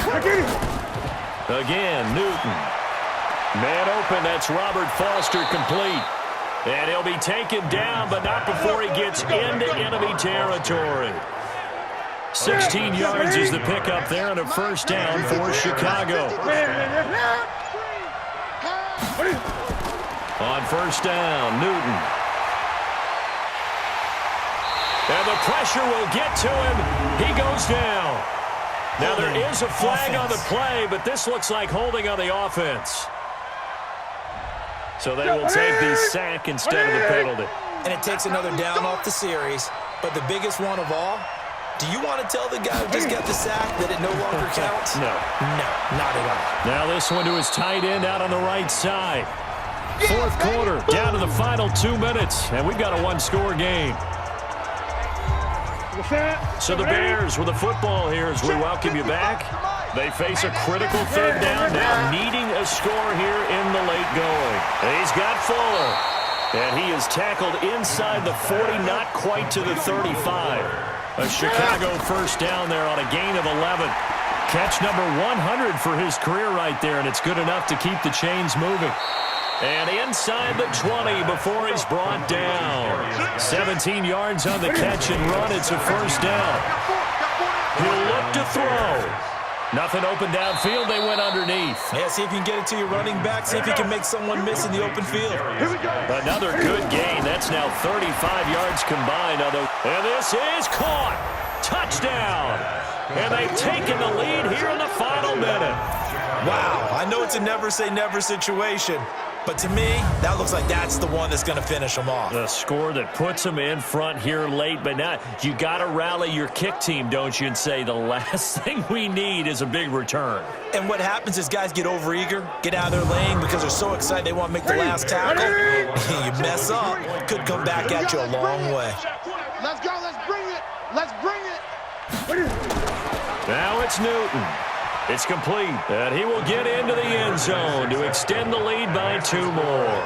Again, Newton. Man open, that's Robert Foster complete. And he'll be taken down, but not before he gets into enemy territory. 16 yards is the pickup there and a 1st down for Chicago. On 1st down, Newton. And the pressure will get to him. He goes down. Now there is a flag on the play, but this looks like holding on the offense. So they will take the sack instead of the penalty. And it takes another down off the series. But the biggest one of all, do you want to tell the guy who just got the sack that it no longer counts? No. No, not at all. Now this one to his tight end out on the right side. 4th quarter, down to the final 2 minutes, and we've got a 1-score game. So the Bears with the football here as we welcome you back. They face a critical 3rd down now, needing a score here in the late going. He's got Fuller, and he is tackled inside the 40, not quite to the 35. A Chicago 1st down there on a gain of 11. Catch number 100 for his career right there, and it's good enough to keep the chains moving. And inside the 20 before he's brought down. 17 yards on the catch and run. It's a 1st down. He'll look to throw. Nothing open downfield. They went underneath. Yeah, see if you can get it to your running back. See if you can make someone miss in the open field. Another good gain. That's now 35 yards combined. And this is caught. Touchdown. And they've taken the lead here in the final minute. Wow, I know it's a never-say-never situation, but to me, that looks like that's the one that's going to finish them off. The score that puts them in front here late, but not. You got to rally your kick team, don't you, and say the last thing we need is a big return. And what happens is guys get overeager, get out of their lane because they're so excited they want to make the last tackle. You mess up, could come back at you a long way. Let's go, let's bring it, let's bring it. Now it's Newton. It's complete, and he will get into the end zone to extend the lead by 2 more.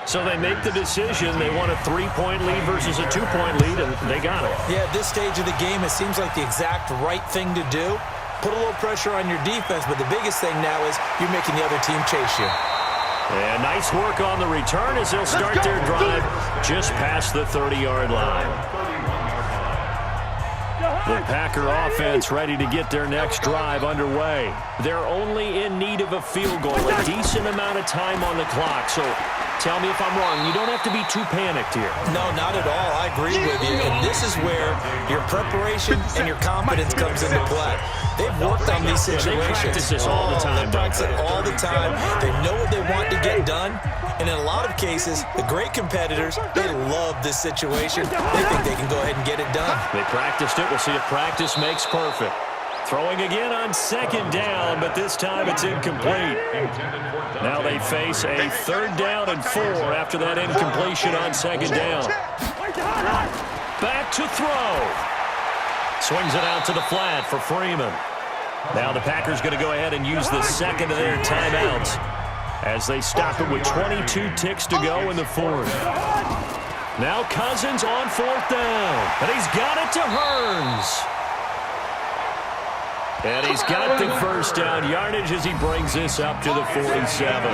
So they make the decision. They want a 3-point lead versus a 2-point lead, and they got it. Yeah, at this stage of the game, it seems like the exact right thing to do. Put a little pressure on your defense, but the biggest thing now is you're making the other team chase you. And nice work on the return as they'll start their drive just past the 30-yard line. The Packer offense ready to get their next drive underway. They're only in need of a field goal, a decent amount of time on the clock. So tell me if I'm wrong. You don't have to be too panicked here. No, not at all. I agree with you. And this is where your preparation and your confidence comes into play. They've worked on these situations. They practice this all the time. They practice it all the time. They know what they want to get done. And in a lot of cases, the great competitors, they love this situation. They think they can go ahead and get it done. They practiced it. We'll see if practice makes perfect. Throwing again on 2nd down, but this time it's incomplete. Now they face a 3rd down and 4 after that incompletion on 2nd down. Back to throw. Swings it out to the flat for Freeman. Now the Packers going to go ahead and use the 2nd of their timeouts as they stop it with 22 ticks to go in the 4th. Now Cousins on 4th down, and he's got it to Hearns. And he's got the 1st down yardage as he brings this up to the 47.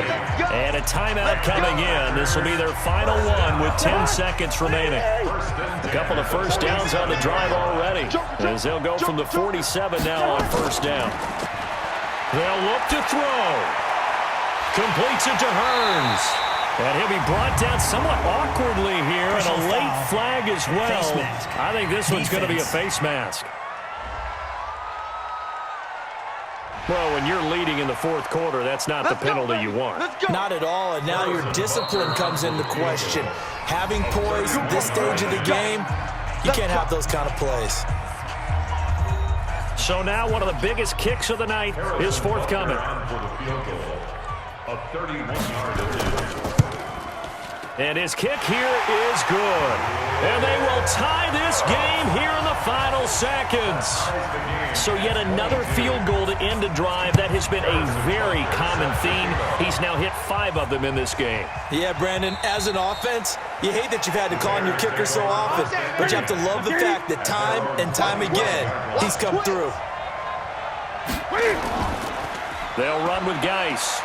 And a timeout coming in. This will be their final one with 10 seconds remaining. A couple of 1st downs on the drive already as they'll go from the 47 now on 1st down. They'll look to throw. Completes it to Hearns. And he'll be brought down somewhat awkwardly here, and a late flag as well. I think this one's going to be a face mask. Well, when you're leading in the fourth quarter, that's not the penalty you want. Not at all, and now your discipline comes into question. Having poise at this stage of the game, you can't have those kind of plays. So now one of the biggest kicks of the night is forthcoming. And his kick here is good. And they will tie this game here in the final seconds. So yet another field goal to end a drive. That has been a very common theme. He's now hit 5 of them in this game. Yeah, Brandon, as an offense, you hate that you've had to call on your kicker so often, but you have to love the fact that time and time again, he's come through. They'll run with Geis.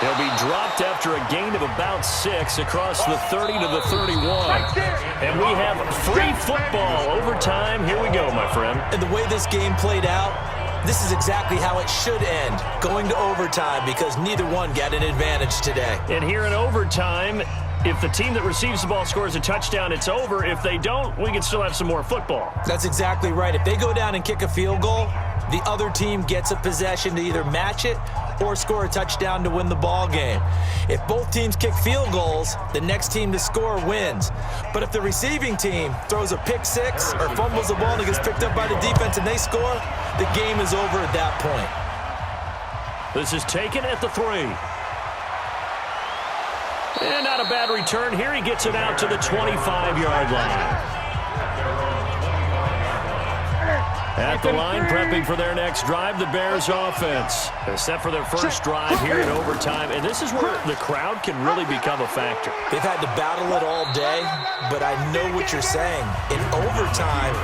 He'll be dropped after a gain of about 6 across the 30 to the 31. And we have free football overtime. Here we go, my friend. And the way this game played out, this is exactly how it should end, going to overtime, because neither one got an advantage today. And here in overtime, if the team that receives the ball scores a touchdown, it's over. If they don't, we can still have some more football. That's exactly right. If they go down and kick a field goal, the other team gets a possession to either match it or score a touchdown to win the ball game. If both teams kick field goals, the next team to score wins. But if the receiving team throws a pick 6 or fumbles the ball and it gets picked up by the defense and they score, the game is over at that point. This is taken at the 3. And not a bad return here. He gets it out to the 25-yard line. At the line, prepping for their next drive, the Bears offense. They're set for their first drive here in overtime, and this is where the crowd can really become a factor. They've had to battle it all day, but I know what you're saying. In overtime,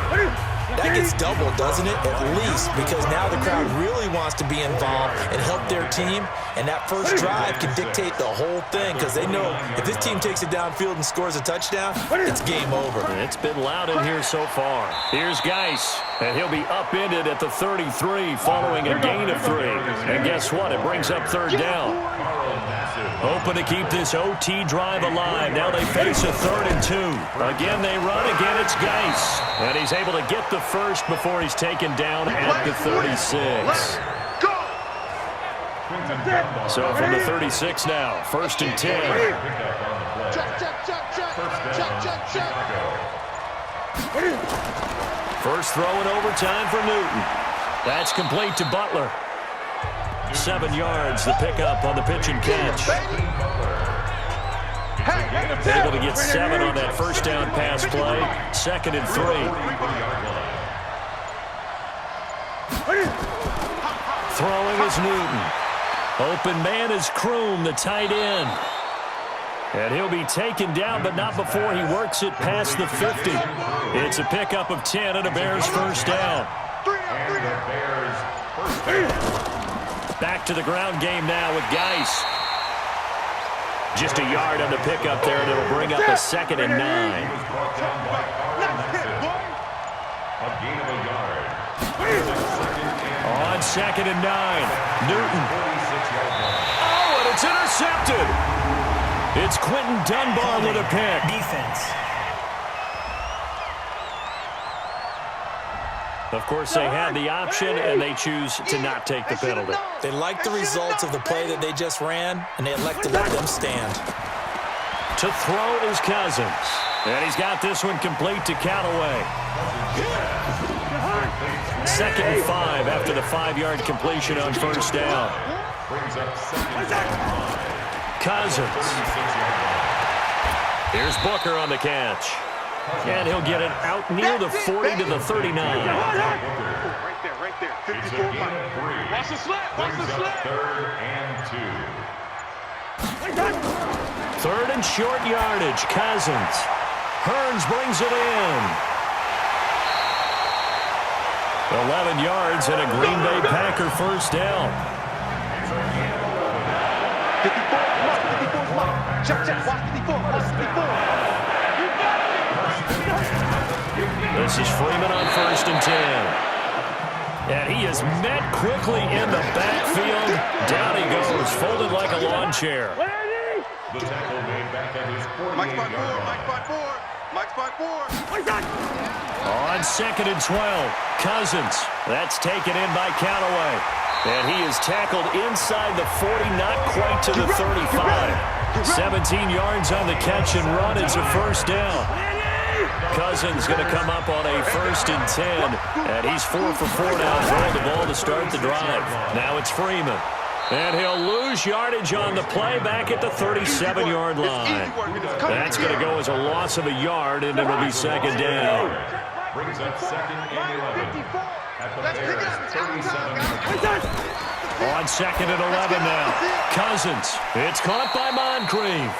that gets doubled, doesn't it? At least, because now the crowd really wants to be involved and help their team, and that first drive can dictate the whole thing, because they know if this team takes it downfield and scores a touchdown, it's game over. It's been loud in here so far. Here's Geis, and he'll be upended at the 33 following a gain of 3. And guess what? It brings up third down. Hoping to keep this OT drive alive. Now they face a 3rd and 2. Again, they run. Again, it's Geis. And he's able to get the first before he's taken down at the 36. So from the 36 now, 1st and 10. First throw in overtime for Newton. That's complete to Butler. 7 yards, the pickup on the pitch and catch. Able to get 7 on that first down pass play. 2nd and 3. Throwing is Newton. Open man is Kroom, the tight end. And he'll be taken down, but not before he works it past the 50. It's a pickup of 10 and a Bears first down. Back to the ground game now with Geis. Just a yard on the pickup there, and it'll bring up a 2nd and 9. On 2nd and 9, Newton. Oh, and it's intercepted. It's Quentin Dunbar with a pick. Defense. Of course, they had the option, and they choose to not take the penalty. They like the results of the play that they just ran, and they elect to let them stand. To throw is Cousins. And he's got this one complete to Callaway. 2nd and 5 after the 5-yard completion on first down. Cousins. Here's Booker on the catch. And he'll get it out near the 40 to the 39. Right there. 54 Mike. Watch the slap. Watch the slap. 3rd and 2. 3rd and short yardage. Cousins. Hearns brings it in. 11 yards and a Green Bay Packer first down. 54 Mike. Check. Watch 54. Watch 54. This is Freeman on 1st and 10. And he is met quickly in the backfield. Down he goes, folded like a lawn chair. The tackle made back at his 48 yard line. Mike spot 4. On 2nd and 12, Cousins. That's taken in by Callaway. And he is tackled inside the 40, not quite to the 35. 17 yards on the catch and run. It's a first down. Cousins going to come up on a 1st and 10. And he's 4 for 4 now, throwing the ball to start the drive. Now it's Freeman. And he'll lose yardage on the play back at the 37-yard line. That's going to go as a loss of a yard, and it'll be 2nd down. Brings up 2nd and 11. At the Bears' 37. On 2nd and 11 now. Cousins. It's caught by Moncrief.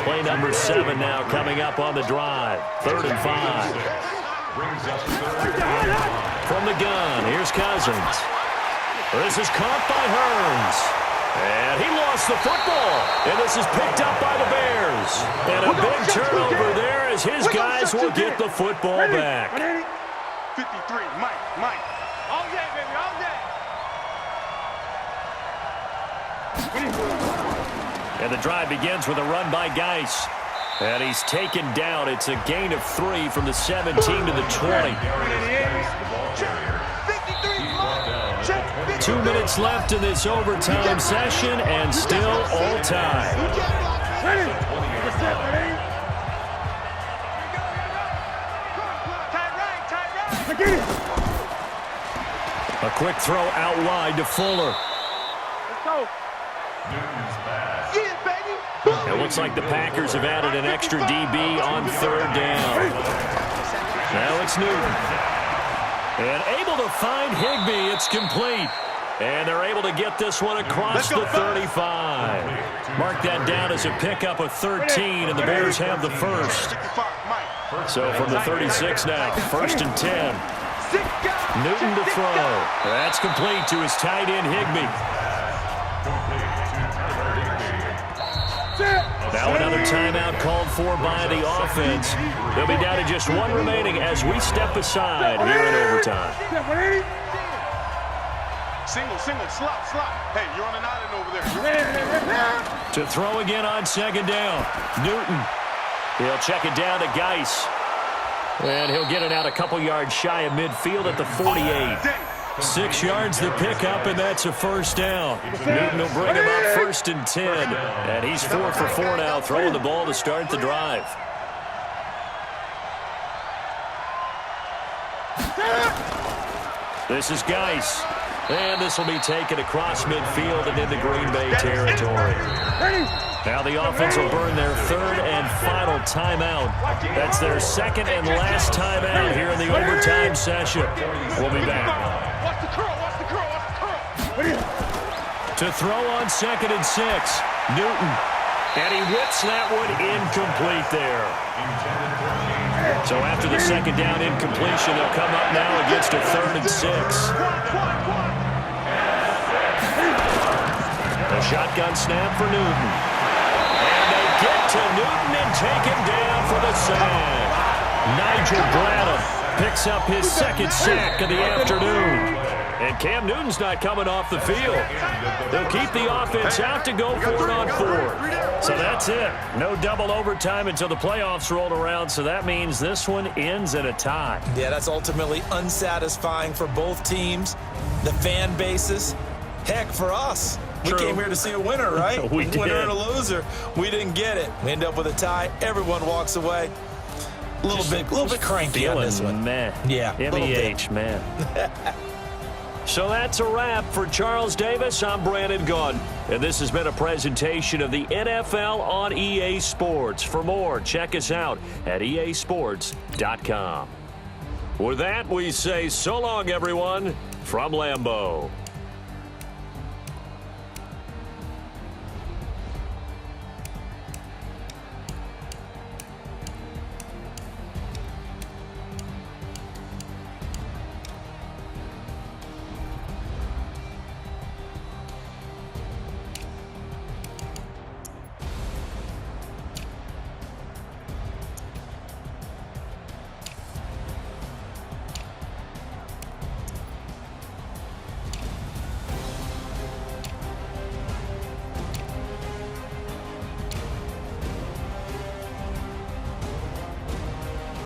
Play number 7 now coming up on the drive. 3rd and 5. Brings up 3rd and 5. From the gun, here's Cousins. This is caught by Hearns. And he lost the football. And this is picked up by the Bears. And a big turnover there as his guys will get the football back. 53, Mike. All day, baby, all day. And the drive begins with a run by Geis. And he's taken down. It's a gain of 3 from the 17 to the 20. 2 minutes left in this overtime session, and still all time. A quick throw out wide to Fuller. It looks like the Packers have added an extra DB on 3rd down. Now it's Newton. And able to find Higbee. It's complete. And they're able to get this one across the 35. Mark that down as a pickup of 13, and the Bears have the first. So from the 36 now, 1st and 10. Newton to throw. That's complete to his tight end, Higbee. Now another timeout called for by the offense. They'll be down to just 1 remaining as we step aside here in overtime. Single, slot. Hey, you're on an island over there. To throw again on 2nd down. Newton. He'll check it down to Geis. And he'll get it out a couple yards shy of midfield at the 48. 6 yards the pickup, and that's a first down. Newton will bring him up 1st and 10. And he's 4 for 4 now, throwing the ball to start the drive. This is Geis. And this will be taken across midfield and into Green Bay territory. Now the offense will burn their 3rd and final timeout. That's their 2nd and last timeout here in the overtime session. We'll be back. Watch the curl. To throw on 2nd and 6. Newton. And he whips that one incomplete there. So after the 2nd down incompletion, they'll come up now against a 3rd and 6. A shotgun snap for Newton. And they get to Newton and take him down for the sack. Nigel Bradham picks up his 2nd sack of the afternoon. And Cam Newton's not coming off the field. They'll keep the offense out to go 4 on 4. So that's it. No double overtime until the playoffs rolled around, so that means this one ends in a tie. Yeah, that's ultimately unsatisfying for both teams, the fan bases. Heck, for us. True. We came here to see a winner, right? We did. Winner and a loser. We didn't get it. We end up with a tie. Everyone walks away. A little bit cranky on this one. Man. Yeah, MEH, man. So that's a wrap for Charles Davis. I'm Brandon Gunn, and this has been a presentation of the NFL on EA Sports. For more, check us out at easports.com. With that, we say so long, everyone, from Lambeau.